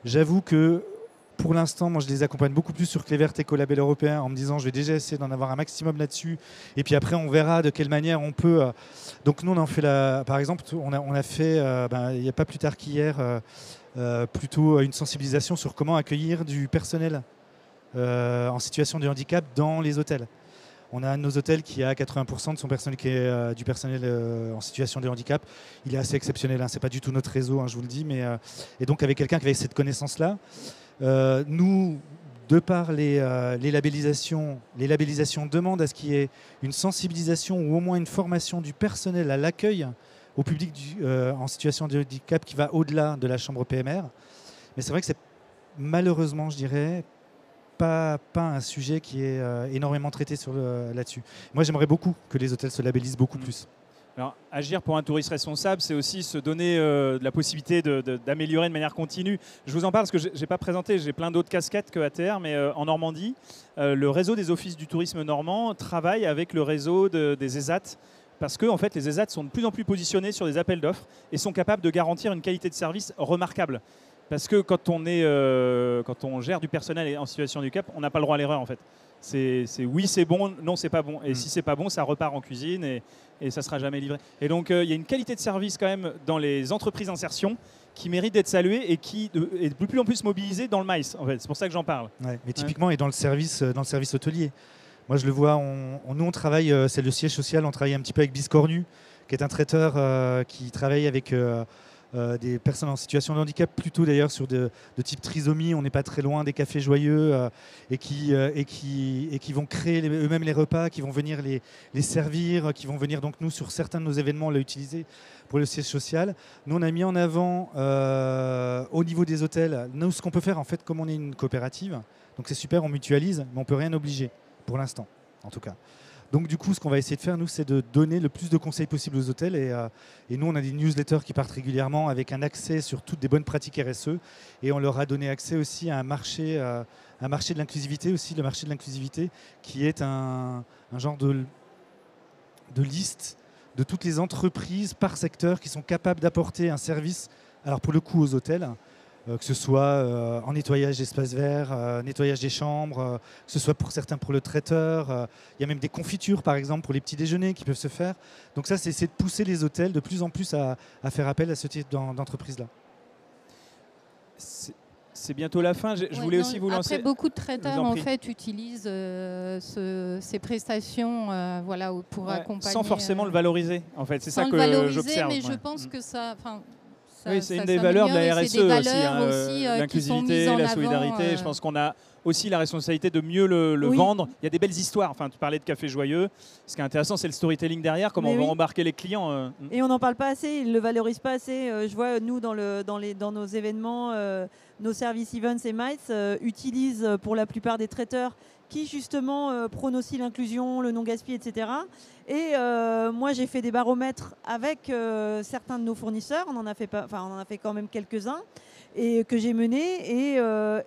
J'avoue que Pour l'instant, moi, je les accompagne beaucoup plus sur Clé Verte Écolabel européen en me disant je vais déjà essayer d'en avoir un maximum là-dessus. Et puis après, on verra de quelle manière on peut. Donc nous, on en fait par exemple, on a fait, il n'y a pas plus tard qu'hier, plutôt une sensibilisation sur comment accueillir du personnel en situation de handicap dans les hôtels. On a un de nos hôtels qui a 80% de son personnel qui est du personnel en situation de handicap. Il est assez exceptionnel, hein, c'est pas du tout notre réseau, hein, je vous le dis. Et donc avec quelqu'un qui avait cette connaissance-là, nous, de par les labellisations demandent à ce qu'il y ait une sensibilisation ou au moins une formation du personnel à l'accueil au public en situation de handicap qui va au-delà de la chambre PMR. Mais c'est vrai que c'est malheureusement, je dirais, pas un sujet qui est énormément traité là-dessus. Moi, j'aimerais beaucoup que les hôtels se labellisent beaucoup plus. Alors, agir pour un tourisme responsable, c'est aussi se donner la possibilité d'améliorer de manière continue. Je vous en parle parce que je n'ai pas présenté, j'ai plein d'autres casquettes que ATR, mais en Normandie, le réseau des offices du tourisme normand travaille avec le réseau des ESAT, parce que en fait, les ESAT sont de plus en plus positionnés sur des appels d'offres et sont capables de garantir une qualité de service remarquable. Parce que quand on gère du personnel en situation de handicap, on n'a pas le droit à l'erreur en fait. C'est oui, c'est bon, non, c'est pas bon. Et si c'est pas bon, ça repart en cuisine et ça sera jamais livré. Et donc, il y a une qualité de service quand même dans les entreprises d'insertion qui mérite d'être saluée et qui est de plus en plus mobilisée dans le MICE. En fait, c'est pour ça que j'en parle. Ouais, mais typiquement, et dans le service hôtelier. Moi, je le vois. Nous, on travaille. C'est le siège social. On travaille un petit peu avec Biscornu, qui est un traiteur qui travaille avec des personnes en situation de handicap, plutôt d'ailleurs sur de type trisomie. On n'est pas très loin des cafés joyeux et qui vont créer eux-mêmes les repas, qui vont venir les servir, qui vont venir donc nous sur certains de nos événements l'utiliser pour le siège social. Nous, on a mis en avant au niveau des hôtels, nous, ce qu'on peut faire en fait, comme on est une coopérative, donc c'est super, on mutualise, mais on peut rien obliger pour l'instant, en tout cas. Donc du coup, ce qu'on va essayer de faire, nous, c'est de donner le plus de conseils possible aux hôtels. Et nous, on a des newsletters qui partent régulièrement avec un accès sur toutes des bonnes pratiques RSE. Et on leur a donné accès aussi à un marché de l'inclusivité, aussi le marché de l'inclusivité, qui est un genre de liste de toutes les entreprises par secteur qui sont capables d'apporter un service, alors pour le coup aux hôtels, que ce soit en nettoyage d'espaces verts, nettoyage des chambres, que ce soit pour certains pour le traiteur. Il y a même des confitures, par exemple, pour les petits déjeuners qui peuvent se faire. Donc ça, c'est de pousser les hôtels de plus en plus à faire appel à ce type d'entreprise-là. C'est bientôt la fin. Je voulais aussi vous lancer. Après, beaucoup de traiteurs en fait utilisent ces prestations, pour accompagner. Sans forcément le valoriser. En fait, c'est ça que j'observe. Mais je pense que ça. Oui, c'est une des valeurs de la RSE aussi, l'inclusivité, la solidarité. Je pense qu'on a aussi la responsabilité de mieux le vendre. Il y a des belles histoires. Enfin, tu parlais de Café Joyeux. Ce qui est intéressant, c'est le storytelling derrière, comment on va embarquer les clients. Et on n'en parle pas assez, ils ne le valorisent pas assez. Je vois, nous, dans nos événements, nos services events et mites utilisent pour la plupart des traiteurs qui justement prônent aussi l'inclusion, le non-gaspillage, etc. Et moi, j'ai fait des baromètres avec certains de nos fournisseurs. On en a fait quand même quelques-uns et que j'ai menés.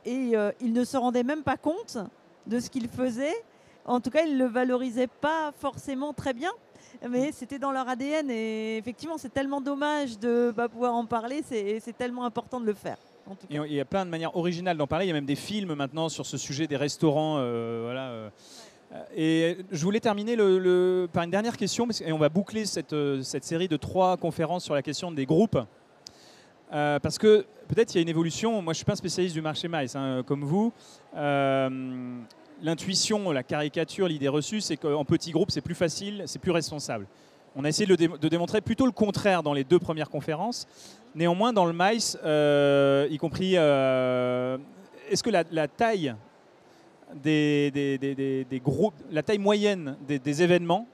Et ils ne se rendaient même pas compte de ce qu'ils faisaient. En tout cas, ils ne le valorisaient pas forcément très bien. Mais c'était dans leur ADN. Et effectivement, c'est tellement dommage de ne pas pouvoir en parler. C'est tellement important de le faire. Et il y a plein de manières originales d'en parler. Il y a même des films maintenant sur ce sujet des restaurants. Et je voulais terminer par une dernière question, et on va boucler cette série de 3 conférences sur la question des groupes. Parce que peut-être il y a une évolution. Moi, je ne suis pas un spécialiste du marché MICE, comme vous. L'intuition, la caricature, l'idée reçue, c'est qu'en petit groupe, c'est plus facile, c'est plus responsable. On a essayé de démontrer plutôt le contraire dans les 2 premières conférences. Néanmoins, dans le MICE, y compris, est-ce que la taille des groupes, la taille moyenne des événements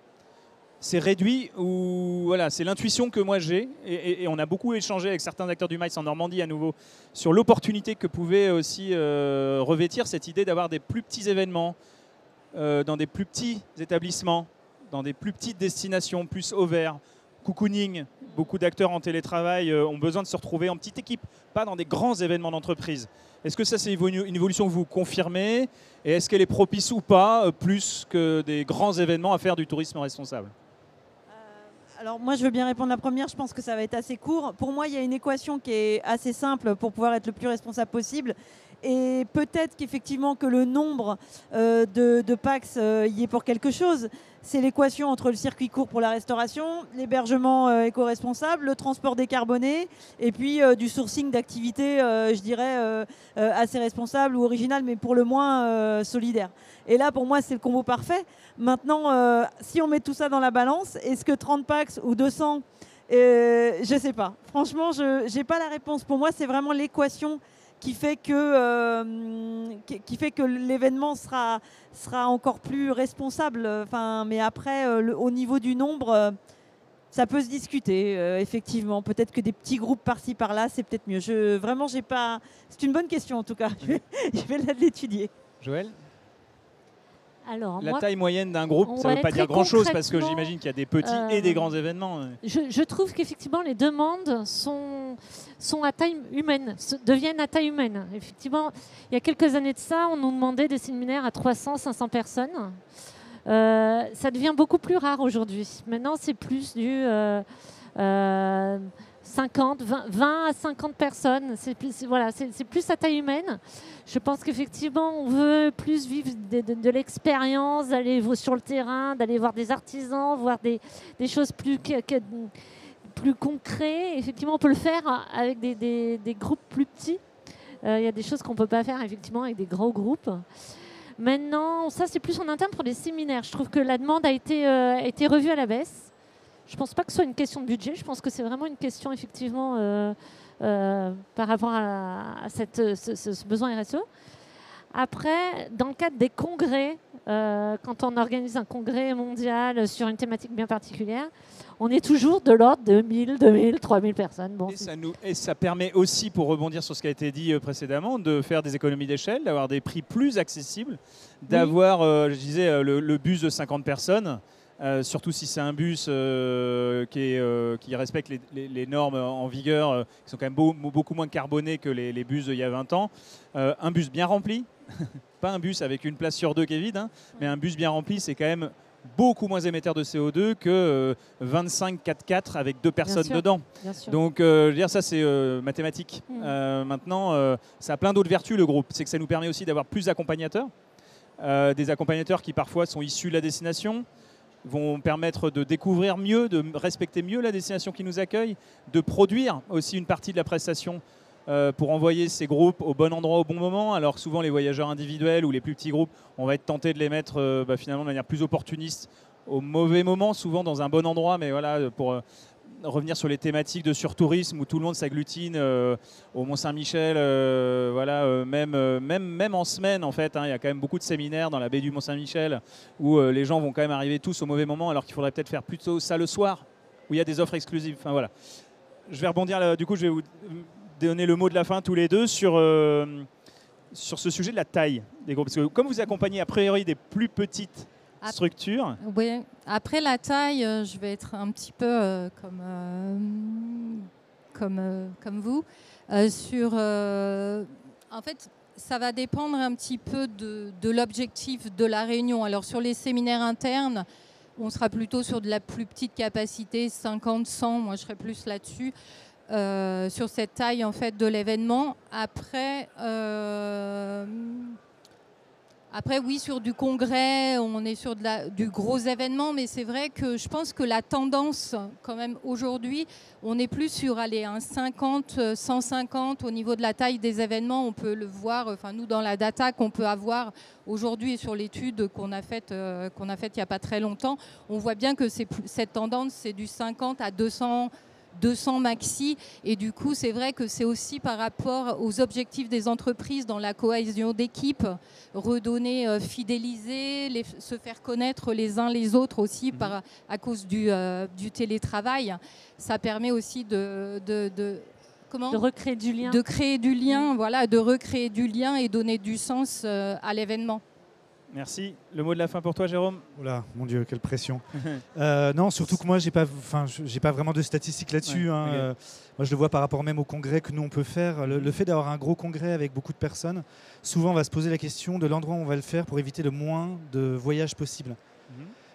s'est réduite ou voilà, c'est l'intuition que moi j'ai et on a beaucoup échangé avec certains acteurs du MICE en Normandie à nouveau sur l'opportunité que pouvait aussi revêtir cette idée d'avoir des plus petits événements dans des plus petits établissements, dans des plus petites destinations, plus ouverts, cocooning. Beaucoup d'acteurs en télétravail ont besoin de se retrouver en petite équipe, pas dans des grands événements d'entreprise. Est-ce que ça, c'est une évolution que vous confirmez? Et est-ce qu'elle est propice ou pas, plus que des grands événements, à faire du tourisme responsable? Alors moi, je veux bien répondre la première. Je pense que ça va être assez court. Pour moi, il y a une équation qui est assez simple pour pouvoir être le plus responsable possible. Et peut-être qu'effectivement que le nombre de PAX y est pour quelque chose. C'est l'équation entre le circuit court pour la restauration, l'hébergement éco-responsable, le transport décarboné et puis du sourcing d'activités, je dirais, assez responsables ou originales, mais pour le moins solidaires. Et là, pour moi, c'est le combo parfait. Maintenant, si on met tout ça dans la balance, est-ce que 30 PAX ou 200 je ne sais pas. Franchement, je n'ai pas la réponse. Pour moi, c'est vraiment l'équation qui fait que l'événement sera encore plus responsable. Mais après, au niveau du nombre, ça peut se discuter, effectivement. Peut-être que des petits groupes par-ci, par-là, c'est peut-être mieux. Vraiment, j'ai pas... C'est une bonne question, en tout cas. Je vais l'étudier. Joël ? Alors, la taille moyenne d'un groupe, ça ne veut pas dire grand-chose parce que j'imagine qu'il y a des petits et des grands événements. Je trouve qu'effectivement, les demandes sont à taille humaine, deviennent à taille humaine. Effectivement, il y a quelques années de ça, on nous demandait des séminaires à 300, 500 personnes. Ça devient beaucoup plus rare aujourd'hui. Maintenant, c'est plus du 50, 20 à 50 personnes. C'est plus à taille humaine. Je pense qu'effectivement, on veut plus vivre de l'expérience, d'aller sur le terrain, d'aller voir des artisans, voir des choses plus concrètes. Effectivement, on peut le faire avec des groupes plus petits. Il y a des choses qu'on ne peut pas faire effectivement avec des gros groupes. Maintenant, ça, c'est plus en interne pour les séminaires. Je trouve que la demande a été revue à la baisse. Je ne pense pas que ce soit une question de budget. Je pense que c'est vraiment une question, effectivement, par rapport à ce besoin RSE. Après, dans le cadre des congrès, quand on organise un congrès mondial sur une thématique bien particulière, on est toujours de l'ordre de 1000, 2000, 3000 personnes. Bon, et ça permet aussi, pour rebondir sur ce qui a été dit précédemment, de faire des économies d'échelle, d'avoir des prix plus accessibles, d'avoir, je disais, le bus de 50 personnes. Surtout si c'est un bus qui respecte les normes en vigueur, qui sont quand même beaucoup moins carbonés que les bus d'il y a 20 ans. Un bus bien rempli, pas un bus avec une place sur deux qui est vide, mais un bus bien rempli, c'est quand même beaucoup moins émetteur de CO2 que 25 4x4 avec 2 personnes dedans. Donc, je veux dire, ça, c'est mathématique. Maintenant, ça a plein d'autres vertus, le groupe. C'est que ça nous permet aussi d'avoir plus d'accompagnateurs. Des accompagnateurs qui, parfois, sont issus de la destination, vont permettre de découvrir mieux, de respecter mieux la destination qui nous accueille, de produire aussi une partie de la prestation pour envoyer ces groupes au bon endroit au bon moment. Alors souvent les voyageurs individuels ou les plus petits groupes, on va être tenté de les mettre finalement de manière plus opportuniste au mauvais moment, souvent dans un bon endroit, mais voilà, pour revenir sur les thématiques de surtourisme où tout le monde s'agglutine au Mont-Saint-Michel, même en semaine en fait, il y a quand même beaucoup de séminaires dans la baie du Mont-Saint-Michel où les gens vont quand même arriver tous au mauvais moment alors qu'il faudrait peut-être faire plutôt ça le soir où il y a des offres exclusives. Enfin voilà. Je vais rebondir, du coup je vais vous donner le mot de la fin tous les deux sur ce sujet de la taille des groupes. Parce que comme vous accompagnez a priori des plus petites structure. Oui. Après la taille, je vais être un petit peu comme vous. En fait, ça va dépendre un petit peu de l'objectif de la réunion. Alors sur les séminaires internes, on sera plutôt sur de la plus petite capacité, 50, 100. Moi, je serais plus là-dessus. Sur cette taille en fait de l'événement. Après, oui, sur du congrès, on est sur du gros événement, mais c'est vrai que je pense que la tendance, quand même, aujourd'hui, on est plus sur un 50, 150 au niveau de la taille des événements. On peut le voir, enfin, nous, dans la data qu'on peut avoir aujourd'hui et sur l'étude qu'on a faite il n'y a pas très longtemps, on voit bien que cette tendance, c'est du 50 à 200 maxi, et du coup c'est vrai que c'est aussi par rapport aux objectifs des entreprises dans la cohésion d'équipe, redonner, fidéliser, se faire connaître les uns les autres aussi à cause du télétravail. Ça permet aussi de recréer du lien. De créer du lien, voilà, de recréer du lien et donner du sens à l'événement. Merci. Le mot de la fin pour toi, Jérôme. Oula, mon Dieu, quelle pression. Non, surtout que moi, j'ai pas vraiment de statistiques là-dessus. Ouais, okay. Moi, je le vois par rapport même au congrès que nous, on peut faire. Le fait d'avoir un gros congrès avec beaucoup de personnes, souvent, on va se poser la question de l'endroit où on va le faire pour éviter le moins de voyages possible.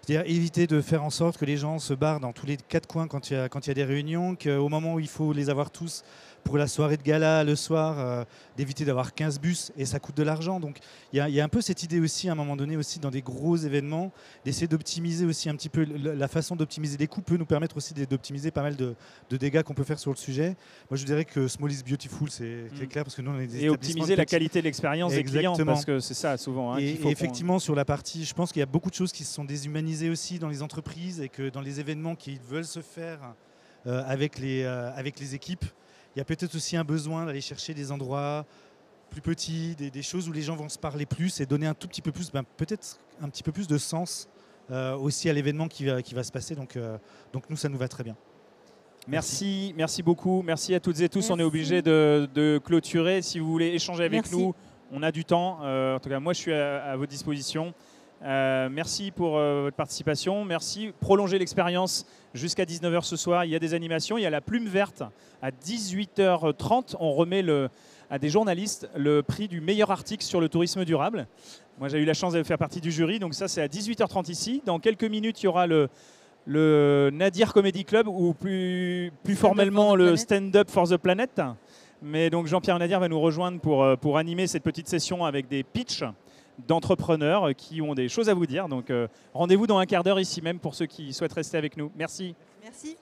C'est-à-dire éviter de faire en sorte que les gens se barrent dans tous les quatre coins quand il y a des réunions, qu'au moment où il faut les avoir tous pour la soirée de gala le soir, d'éviter d'avoir 15 bus et ça coûte de l'argent. Donc il y a un peu cette idée aussi à un moment donné aussi dans des gros événements d'essayer d'optimiser aussi un petit peu la façon d'optimiser les coûts peut nous permettre aussi d'optimiser pas mal de dégâts qu'on peut faire sur le sujet. Moi je dirais que Small is Beautiful c'est clair parce que nous on est des et optimiser la qualité de l'expérience des clients parce que c'est ça souvent. Hein, et effectivement sur la partie, je pense qu'il y a beaucoup de choses qui se sont déshumanisées aussi dans les entreprises et que dans les événements qui veulent se faire avec les équipes. Il y a peut-être aussi un besoin d'aller chercher des endroits plus petits, des choses où les gens vont se parler plus et donner un tout petit peu plus, peut-être un petit peu plus de sens aussi à l'événement qui va se passer. Donc nous, ça nous va très bien. Merci beaucoup. Merci à toutes et tous. Merci. On est obligé de clôturer. Si vous voulez échanger avec nous, on a du temps. En tout cas, moi, je suis à votre disposition. Merci pour votre participation. Merci. Prolongez l'expérience jusqu'à 19h ce soir. Il y a des animations. Il y a la plume verte à 18h30. On remet à des journalistes le prix du meilleur article sur le tourisme durable. Moi, j'ai eu la chance de faire partie du jury. Donc ça, c'est à 18h30 ici. Dans quelques minutes, il y aura le Nadir Comedy Club ou plus formellement le Stand Up for the Planet. Mais donc Jean-Pierre Nadir va nous rejoindre pour animer cette petite session avec des pitchs d'entrepreneurs qui ont des choses à vous dire. Donc rendez-vous dans un quart d'heure ici même pour ceux qui souhaitent rester avec nous. Merci. Merci.